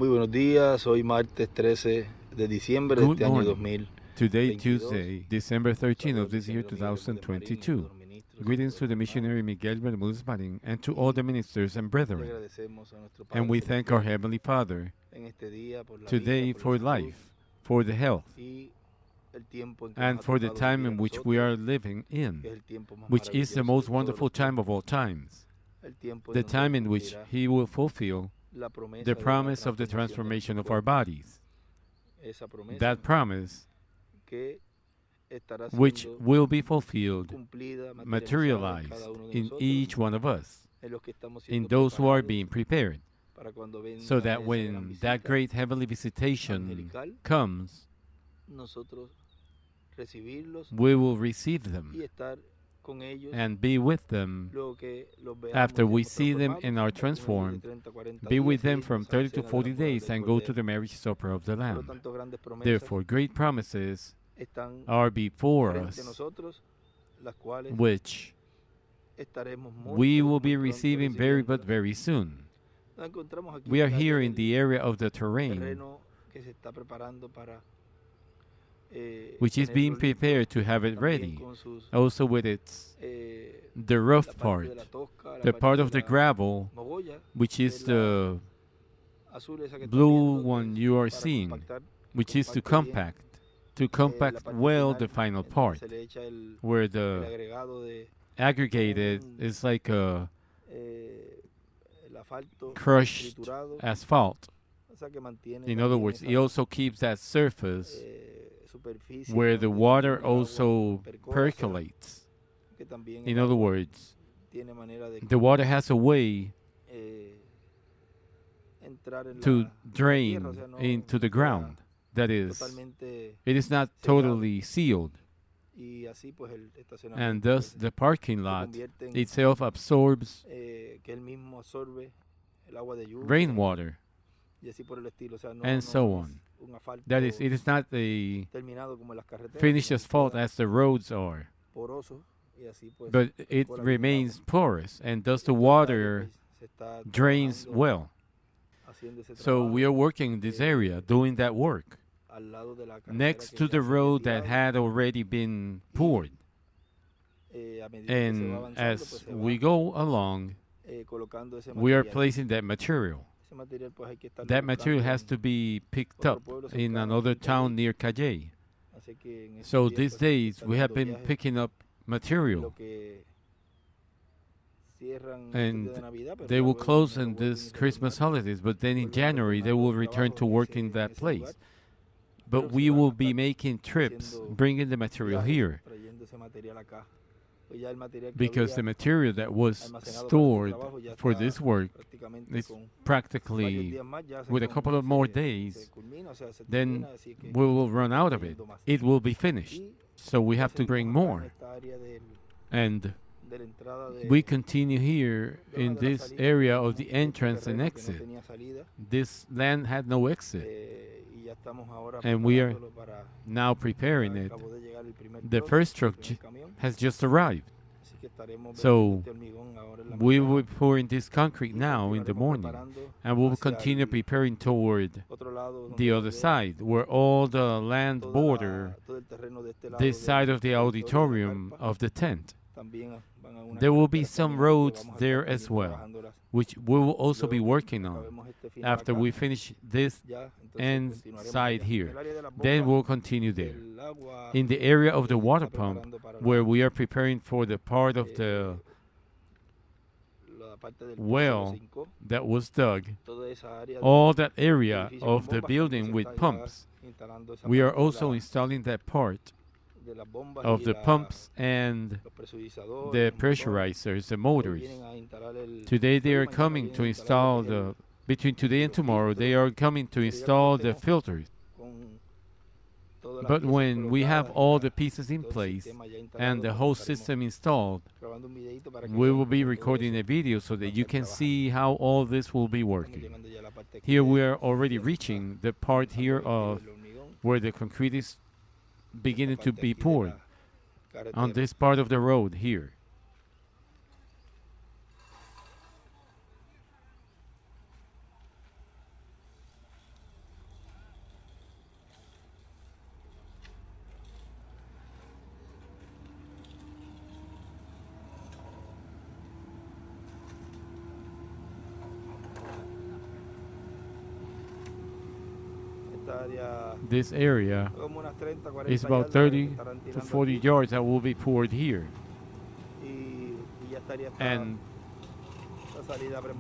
Muy buenos días, hoy martes 13 de diciembre de este año 2022. Today, Tuesday, December 13th of this year, 2022. Greetings to the missionary Miguel Bermúdez Marín and to all the ministers and brethren. And we thank our Heavenly Father today for life, for the health, and for the time in which we are living in, which is the most wonderful time of all times, the time in which He will fulfill the promise of the transformation of our bodies. That promise which will be fulfilled, materialized in each one of us, in those who are being prepared, so that when that great heavenly visitation comes, we will receive them and be with them after we see them and are transformed, be with them from 30 to 40 days and go to the marriage supper of the Lamb. Therefore, great promises are before us, which we will be receiving very soon. We are here in the area of the terrain, which is being prepared to have it ready, also with the rough part, the part of the gravel, which is the blue one you are seeing, which is to compact well the final part, where the aggregated is like a crushed asphalt. In other words, it also keeps that surface where the water also percolates. In other words, the water has a way to drain into the ground. That is, it is not totally sealed. And thus the parking lot itself absorbs rainwater and so on. That is, it is not a finished asphalt as the roads are, but it remains porous, and thus the water drains well. So we are working in this area, doing that work, next to the road that had already been poured. And as we go along, we are placing that material. That material has to be picked up in another town near Cayey. So these days we have been picking up material, and they will close in this Christmas holidays, but then in January they will return to work in that place. But we will be making trips, bringing the material here, because the material that was stored for this work is practically, with a couple of more days, then we will run out of it. It will be finished. So we have to bring more. And we continue here in this area of the entrance and exit. This land had no exit, and we are now preparing it. The first truck has just arrived. So we will be pouring this concrete now in the morning, and we will continue preparing toward the other side, where all the land border this side of the auditorium of the tent. There will be some roads there as well, which we will also be working on after we finish this end side here. Then we'll continue there. In the area of the water pump, where we are preparing for the part of the well that was dug, all that area of the building with pumps, we are also installing that part of the pumps and the pressurizers, the motors. Today they are coming to install between today and tomorrow, they are coming to install the filters. But when we have all the pieces in place and the whole system installed, we will be recording a video so that you can see how all this will be working. Here we are already reaching the part here of where the concrete is beginning to be poured on this part of the road here. this area is about 30 to 40 yards that will be poured here. And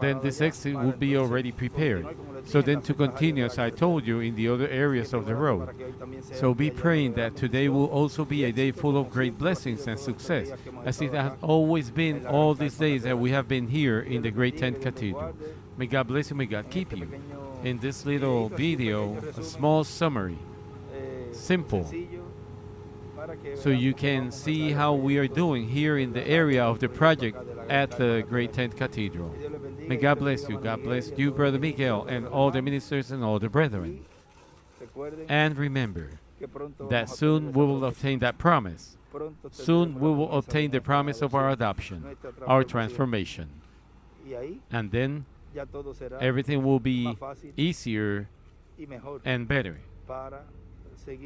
then this exit will be already prepared. So then to continue, as I told you, in the other areas of the road. So be praying that today will also be a day full of great blessings and success, as it has always been all these days that we have been here in the great tent cathedral. May God bless you, may God keep you. In this little video, a small summary, simple, so you can see how we are doing here in the area of the project at the Great Tent Cathedral. May God bless you. God bless you, Brother Miguel, and all the ministers and all the brethren. And remember that soon we will obtain that promise. Soon we will obtain the promise of our adoption, our transformation. And then everything will be easier and better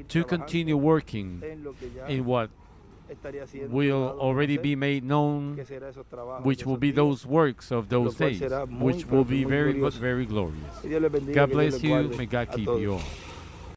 to continue working in what will already be made known, which will be those works of those days, which will be very, but very glorious. God bless you. May God keep you all.